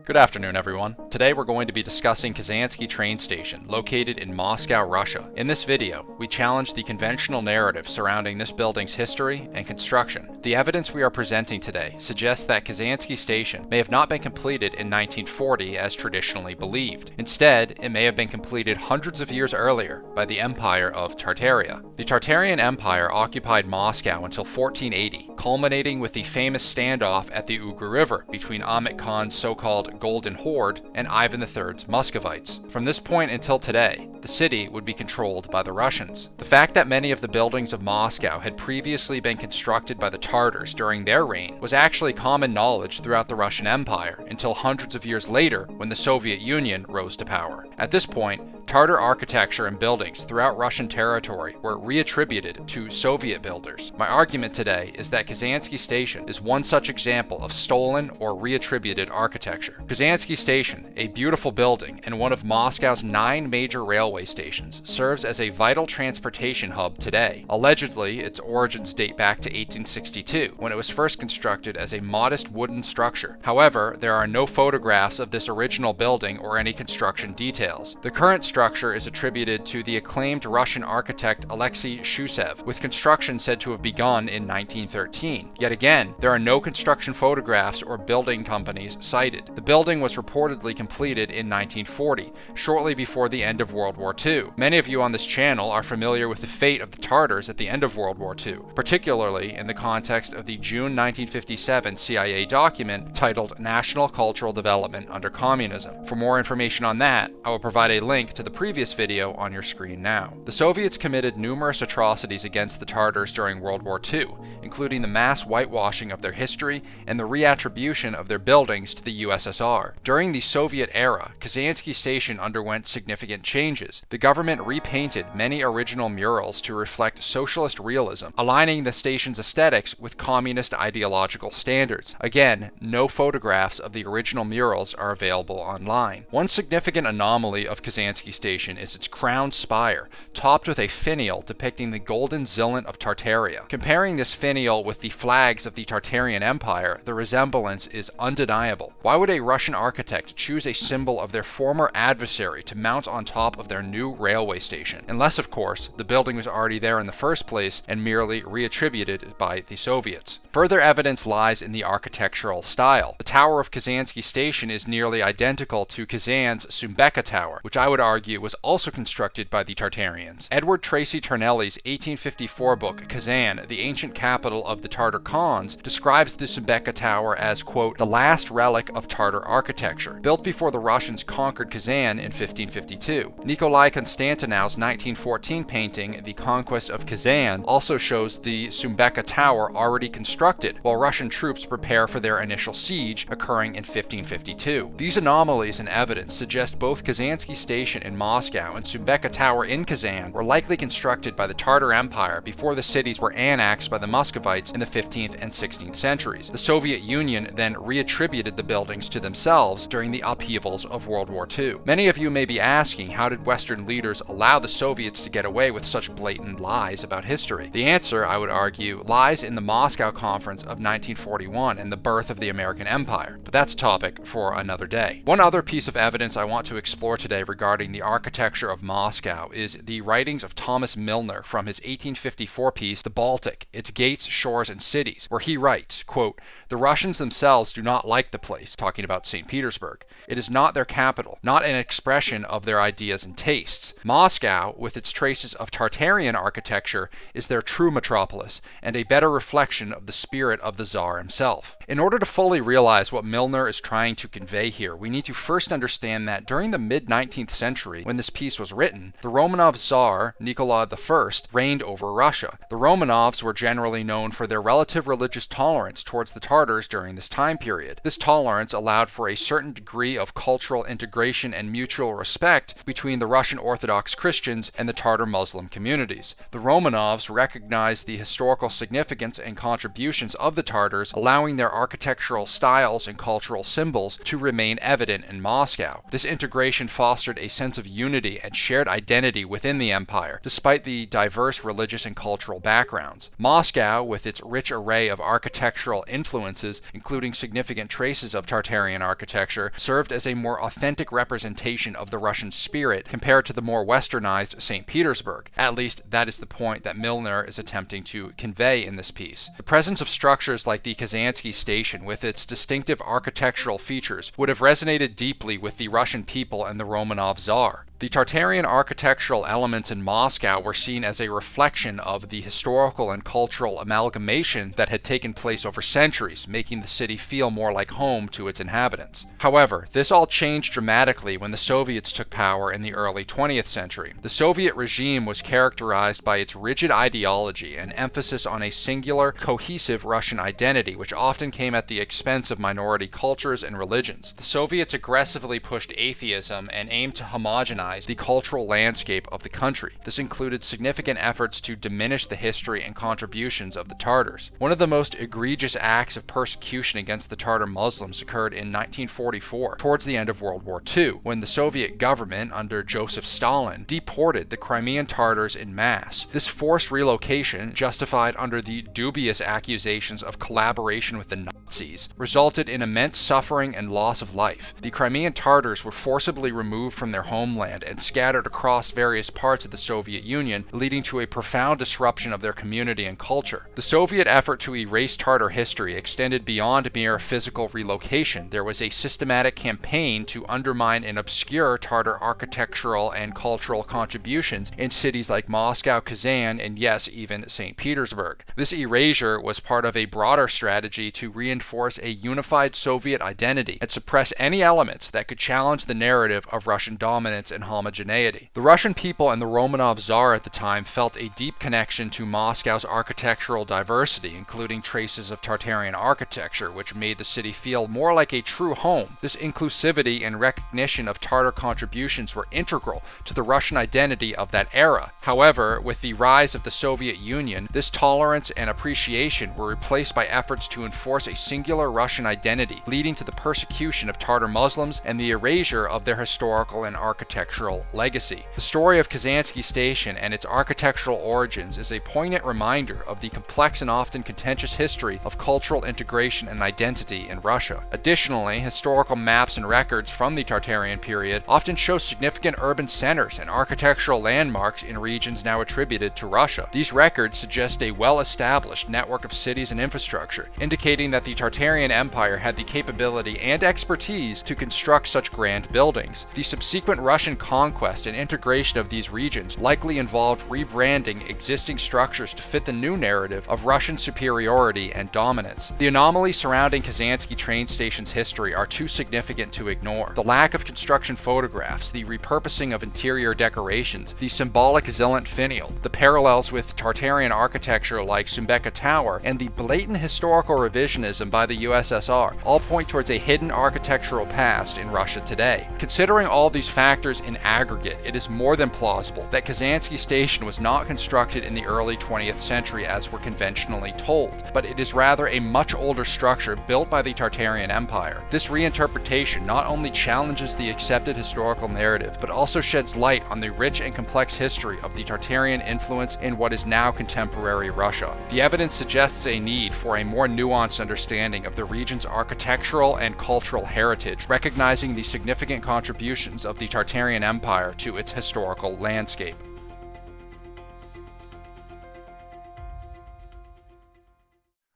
Good afternoon, everyone. Today we're going to be discussing Kazansky Train Station, located in Moscow, Russia. In this video, we challenge the conventional narrative surrounding this building's history and construction. The evidence we are presenting today suggests that Kazansky Station may have not been completed in 1940 as traditionally believed. Instead, it may have been completed hundreds of years earlier by the Empire of Tartaria. The Tartarian Empire occupied Moscow until 1480, culminating with the famous standoff at the Ugra River between Ahmet Khan's so-called Golden Horde and Ivan III's Muscovites. From this point until today, the city would be controlled by the Russians. The fact that many of the buildings of Moscow had previously been constructed by the Tartars during their reign was actually common knowledge throughout the Russian Empire until hundreds of years later when the Soviet Union rose to power. At this point, Tartar architecture and buildings throughout Russian territory were reattributed to Soviet builders. My argument today is that Kazansky Station is one such example of stolen or reattributed architecture. Kazansky Station, a beautiful building and one of Moscow's 9 major railway stations, serves as a vital transportation hub today. Allegedly, its origins date back to 1862, when it was first constructed as a modest wooden structure. However, there are no photographs of this original building or any construction details. The current structure is attributed to the acclaimed Russian architect Alexei Shushev, with construction said to have begun in 1913. Yet again, there are no construction photographs or building companies cited. The building was reportedly completed in 1940, shortly before the end of World War II. Many of you on this channel are familiar with the fate of the Tartars at the end of World War II, particularly in the context of the June 1957 CIA document titled National Cultural Development Under Communism. For more information on that, I will provide a link to the previous video on your screen now. The Soviets committed numerous atrocities against the Tartars during World War II, including the mass whitewashing of their history and the re-attribution of their buildings to the USSR. During the Soviet era, Kazansky Station underwent significant changes. The government repainted many original murals to reflect socialist realism, aligning the station's aesthetics with communist ideological standards. Again, no photographs of the original murals are available online. One significant anomaly of Kazansky Station is its crown spire, topped with a finial depicting the golden zillant of Tartaria. Comparing this finial with the flags of the Tartarian Empire, the resemblance is undeniable. Why would a Russian architect choose a symbol of their former adversary to mount on top of their new railway station? Unless, of course, the building was already there in the first place and merely reattributed by the Soviets. Further evidence lies in the architectural style. The tower of Kazansky Station is nearly identical to Kazan's Sumbeka Tower, which I would argue was also constructed by the Tartarians. Edward Tracy Turnelly's 1854 book, Kazan, the Ancient Capital of the Tartar Khans, describes the Sumbeka Tower as, quote, the last relic of Tartar architecture, built before the Russians conquered Kazan in 1552. Nikolai Konstantinow's 1914 painting, The Conquest of Kazan, also shows the Sumbeka Tower already constructed while Russian troops prepare for their initial siege, occurring in 1552. These anomalies in evidence suggest both Kazansky Station in Moscow and Sumbeka Tower in Kazan were likely constructed by the Tartar Empire before the cities were annexed by the Muscovites in the 15th and 16th centuries. The Soviet Union then reattributed the buildings to themselves during the upheavals of World War II. Many of you may be asking, how did Western leaders allow the Soviets to get away with such blatant lies about history? The answer, I would argue, lies in the Moscow Conference of 1941 and the birth of the American Empire, but that's a topic for another day. One other piece of evidence I want to explore today regarding the architecture of Moscow is the writings of Thomas Milner from his 1854 piece, The Baltic, Its Gates, Shores, and Cities, where he writes, quote, the Russians themselves do not like the place, talking about St. Petersburg. It is not their capital, not an expression of their ideas and tastes. Moscow, with its traces of Tartarian architecture, is their true metropolis, and a better reflection of the spirit of the Tsar himself. In order to fully realize what Milner is trying to convey here, we need to first understand that during the mid-19th century, when this piece was written, the Romanov Tsar, Nikolai I, reigned over Russia. The Romanovs were generally known for their relative religious tolerance towards the Tartars during this time period. This tolerance allowed for a certain degree of cultural integration and mutual respect between the Russian Orthodox Christians and the Tartar Muslim communities. The Romanovs recognized the historical significance and contributions of the Tartars, allowing their architectural styles and cultural symbols to remain evident in Moscow. This integration fostered a sense sense of unity and shared identity within the empire, despite the diverse religious and cultural backgrounds. Moscow, with its rich array of architectural influences, including significant traces of Tartarian architecture, served as a more authentic representation of the Russian spirit compared to the more westernized St. Petersburg. At least that is the point that Milner is attempting to convey in this piece. The presence of structures like the Kazansky Station, with its distinctive architectural features, would have resonated deeply with the Russian people and the Romanov Tsar. The Tartarian architectural elements in Moscow were seen as a reflection of the historical and cultural amalgamation that had taken place over centuries, making the city feel more like home to its inhabitants. However, this all changed dramatically when the Soviets took power in the early 20th century. The Soviet regime was characterized by its rigid ideology and emphasis on a singular, cohesive Russian identity, which often came at the expense of minority cultures and religions. The Soviets aggressively pushed atheism and aimed to homogenize the cultural landscape of the country. This included significant efforts to diminish the history and contributions of the Tartars. One of the most egregious acts of persecution against the Tartar Muslims occurred in 1944, towards the end of World War II, when the Soviet government, under Joseph Stalin, deported the Crimean Tartars in mass. This forced relocation, justified under the dubious accusations of collaboration with the Nazis, resulted in immense suffering and loss of life. The Crimean Tartars were forcibly removed from their homeland and scattered across various parts of the Soviet Union, leading to a profound disruption of their community and culture. The Soviet effort to erase Tartar history extended beyond mere physical relocation. There was a systematic campaign to undermine and obscure Tartar architectural and cultural contributions in cities like Moscow, Kazan, and yes, even St. Petersburg. This erasure was part of a broader strategy to reinforce a unified Soviet identity and suppress any elements that could challenge the narrative of Russian dominance and homogeneity. The Russian people and the Romanov Tsar at the time felt a deep connection to Moscow's architectural diversity, including traces of Tartarian architecture, which made the city feel more like a true home. This inclusivity and recognition of Tartar contributions were integral to the Russian identity of that era. However, with the rise of the Soviet Union, this tolerance and appreciation were replaced by efforts to enforce a singular Russian identity, leading to the persecution of Tartar Muslims and the erasure of their historical and architectural legacy. The story of Kazansky Station and its architectural origins is a poignant reminder of the complex and often contentious history of cultural integration and identity in Russia. Additionally, historical maps and records from the Tartarian period often show significant urban centers and architectural landmarks in regions now attributed to Russia. These records suggest a well-established network of cities and infrastructure, indicating that the Tartarian Empire had the capability and expertise to construct such grand buildings. The subsequent Russian conquest and integration of these regions likely involved rebranding existing structures to fit the new narrative of Russian superiority and dominance. The anomalies surrounding Kazansky Train Station's history are too significant to ignore. The lack of construction photographs, the repurposing of interior decorations, the symbolic Zillant finial, the parallels with Tartarian architecture like Sumbeka Tower, and the blatant historical revisionism by the USSR all point towards a hidden architectural past in Russia today. Considering all these factors in aggregate, it is more than plausible that Kazansky Station was not constructed in the early 20th century as we're conventionally told, but it is rather a much older structure built by the Tartarian Empire. This reinterpretation not only challenges the accepted historical narrative, but also sheds light on the rich and complex history of the Tartarian influence in what is now contemporary Russia. The evidence suggests a need for a more nuanced understanding of the region's architectural and cultural heritage, recognizing the significant contributions of the Tartarian Empire to its historical landscape.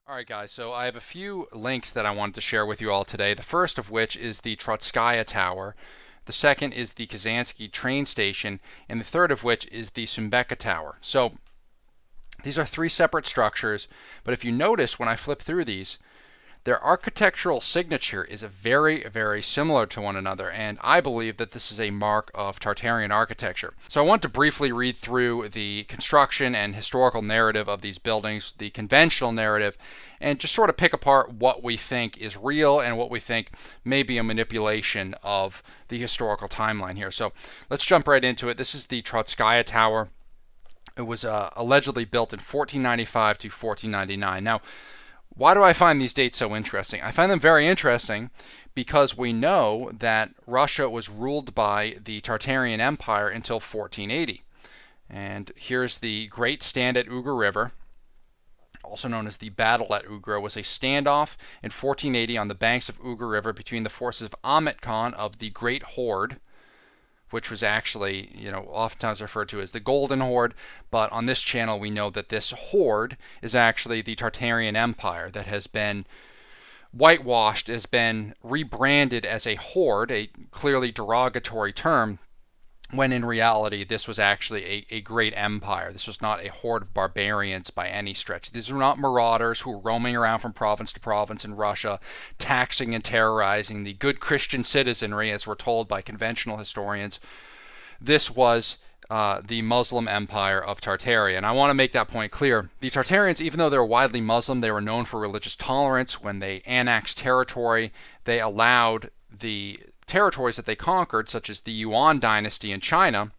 Alright guys, so I have a few links that I wanted to share with you all today. The first of which is the Trotskaya Tower, the second is the Kazansky Train Station, and the third of which is the Sumbeka Tower. So these are three separate structures, but if you notice when I flip through these, their architectural signature is very, very similar to one another, and I believe that this is a mark of Tartarian architecture. So I want to briefly read through the construction and historical narrative of these buildings, the conventional narrative, and just sort of pick apart what we think is real and what we think may be a manipulation of the historical timeline here. So let's jump right into it. This is the Trotskaya Tower. It was allegedly built in 1495 to 1499. Now, Why do I find these dates so interesting? I find them very interesting because we know that Russia was ruled by the Tartarian Empire until 1480. And here's the Great Stand at Ugar River, also known as the Battle at Ugra, was a standoff in 1480 on the banks of Ugar River between the forces of Ahmet Khan of the Great Horde, which was actually, oftentimes referred to as the Golden Horde, but on this channel we know that this horde is actually the Tartarian Empire that has been whitewashed, has been rebranded as a horde, a clearly derogatory term, when in reality this was actually a great empire. This was not a horde of barbarians by any stretch. These were not marauders who were roaming around from province to province in Russia, taxing and terrorizing the good Christian citizenry, as we're told by conventional historians. This was the Muslim empire of Tartaria. And I want to make that point clear. The Tartarians, even though they were widely Muslim, they were known for religious tolerance. When they annexed territory, they allowed the territories that they conquered, such as the Yuan dynasty in China,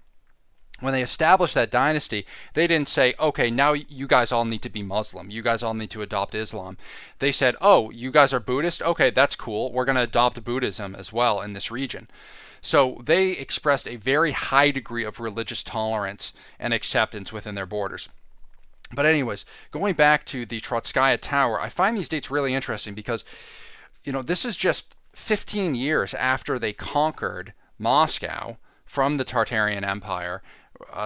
when they established that dynasty, they didn't say, okay, now you guys all need to be Muslim. You guys all need to adopt Islam. They said, oh, you guys are Buddhist? Okay, that's cool. We're going to adopt Buddhism as well in this region. So they expressed a very high degree of religious tolerance and acceptance within their borders. But anyways, going back to the Trotskaya Tower, I find these dates really interesting because, this is just 15 years after they conquered Moscow from the Tartarian Empire.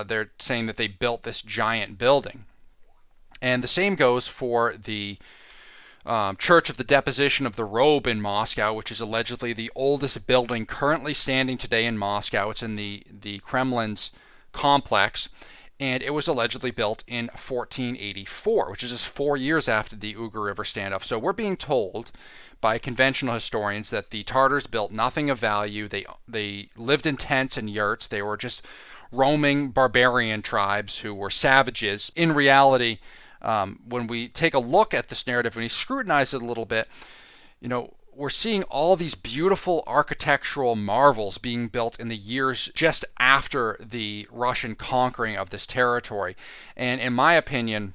They're saying that they built this giant building. And the same goes for the Church of the Deposition of the Robe in Moscow, which is allegedly the oldest building currently standing today in Moscow. It's in the Kremlin's complex. And it was allegedly built in 1484, which is just 4 years after the Ugar River standoff. So we're being told by conventional historians that the Tartars built nothing of value. They lived in tents and yurts. They were just roaming barbarian tribes who were savages. In reality, when we take a look at this narrative, when we scrutinize it a little bit, we're seeing all these beautiful architectural marvels being built in the years just after the Russian conquering of this territory. And in my opinion,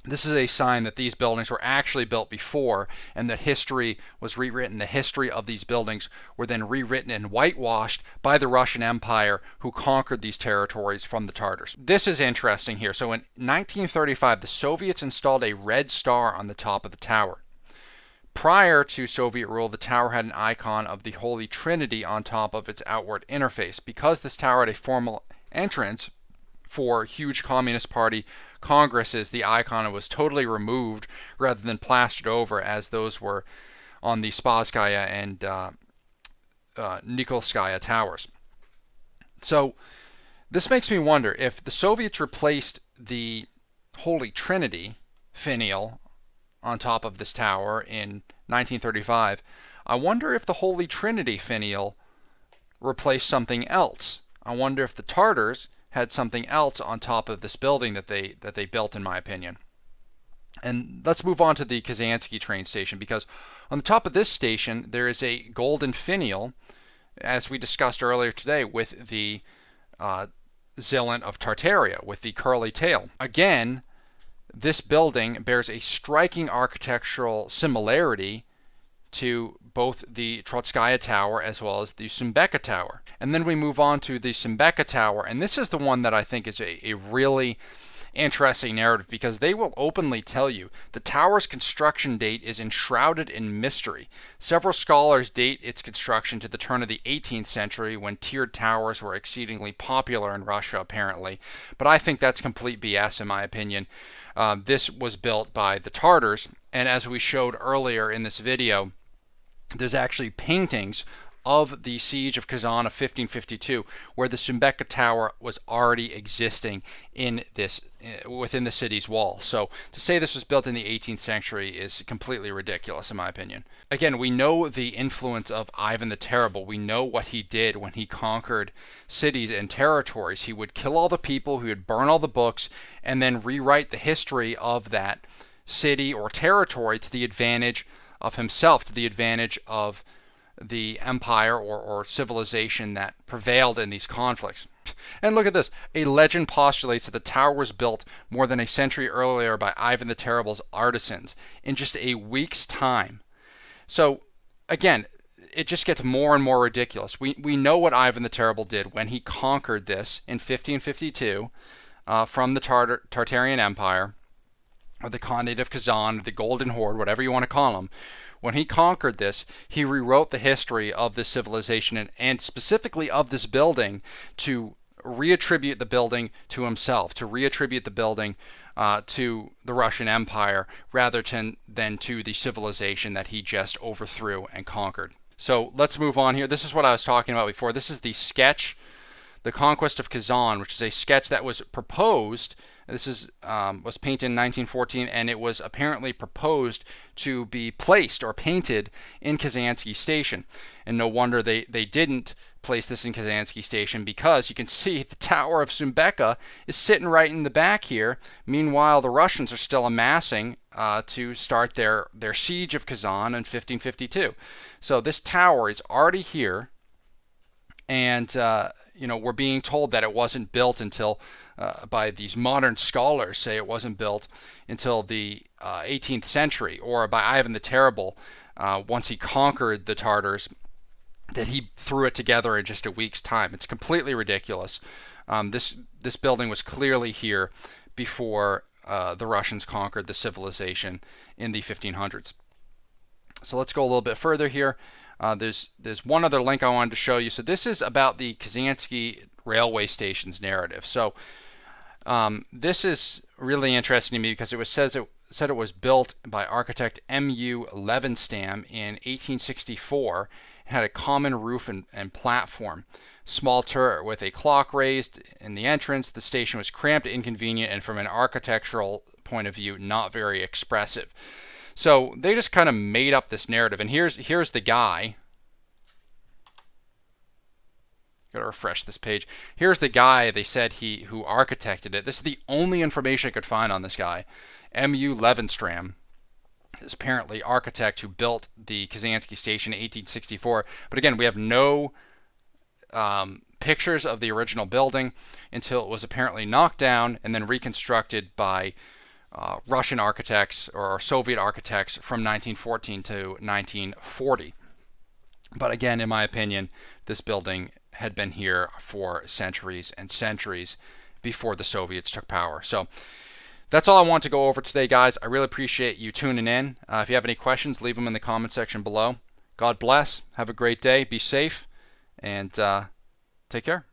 this is a sign that these buildings were actually built before and that history was rewritten. The history of these buildings were then rewritten and whitewashed by the Russian Empire, who conquered these territories from the Tartars. This is interesting here. So in 1935, the Soviets installed a red star on the top of the tower. Prior to Soviet rule, the tower had an icon of the Holy Trinity on top of its outward interface. Because this tower had a formal entrance for huge Communist Party congresses, the icon was totally removed rather than plastered over as those were on the Spasskaya and Nikolskaya towers. So this makes me wonder, if the Soviets replaced the Holy Trinity, finial, on top of this tower in 1935, I wonder if the Holy Trinity finial replaced something else. I wonder if the Tartars had something else on top of this building that they built, in my opinion. And let's move on to the Kazansky Train Station, because on the top of this station there is a golden finial, as we discussed earlier today, with the Zillant of Tartaria, with the curly tail. Again, this building bears a striking architectural similarity to both the Trotskaya Tower as well as the Sumbeka Tower. And then we move on to the Sumbeka Tower, and this is the one that I think is a really interesting narrative, because they will openly tell you the tower's construction date is enshrouded in mystery. Several scholars date its construction to the turn of the 18th century, when tiered towers were exceedingly popular in Russia, apparently. But I think that's complete BS, in my opinion. This was built by the Tartars, and as we showed earlier in this video, there's actually paintings of the siege of Kazan of 1552, where the Sumbeka Tower was already existing in this within the city's wall. So to say this was built in the 18th century is completely ridiculous, in my opinion. Again, we know the influence of Ivan the Terrible. We know what he did when he conquered cities and territories. He would kill all the people, he would burn all the books, and then rewrite the history of that city or territory to the advantage of himself, to the advantage of the empire or civilization that prevailed in these conflicts. And look at this. A legend postulates that the tower was built more than a century earlier by Ivan the Terrible's artisans in just a week's time. So, again, it just gets more and more ridiculous. We know what Ivan the Terrible did when he conquered this in 1552 from the Tartarian Empire, or the Khanate of Kazan, or the Golden Horde, whatever you want to call them. When he conquered this, he rewrote the history of this civilization and specifically of this building to reattribute the building to himself, to reattribute the building to the Russian Empire rather than to the civilization that he just overthrew and conquered. So let's move on here. This is what I was talking about before. This is the sketch, The Conquest of Kazan, which is a sketch that was proposed. This was painted in 1914, and it was apparently proposed to be placed or painted in Kazansky Station. And no wonder they didn't place this in Kazansky Station, because you can see the Tower of Sumbeka is sitting right in the back here. Meanwhile, the Russians are still amassing to start their siege of Kazan in 1552. So this tower is already here, and we're being told that it wasn't built until by these modern scholars say it wasn't built until the 18th century, or by Ivan the Terrible once he conquered the Tartars, that he threw it together in just a week's time. It's completely ridiculous. This building was clearly here before the Russians conquered the civilization in the 1500s. So let's go a little bit further here. There's one other link I wanted to show you. So this is about the Kazansky railway station's narrative. So this is really interesting to me because it said it was built by architect M.U. Levenstam in 1864. It had a common roof and platform, small turret with a clock raised in the entrance. The station was cramped, inconvenient, and from an architectural point of view, not very expressive. So they just kind of made up this narrative. And here's the guy. Gotta refresh this page. Here's the guy they said who architected it. This is the only information I could find on this guy. M.U. Levenstam is apparently architect who built the Kazansky Station in 1864. But again, we have no pictures of the original building until it was apparently knocked down and then reconstructed by Russian architects or Soviet architects from 1914 to 1940. But again, in my opinion, this building had been here for centuries and centuries before the Soviets took power. So that's all I want to go over today, guys. I really appreciate you tuning in. If you have any questions, leave them in the comment section below. God bless. Have a great day. Be safe. And take care.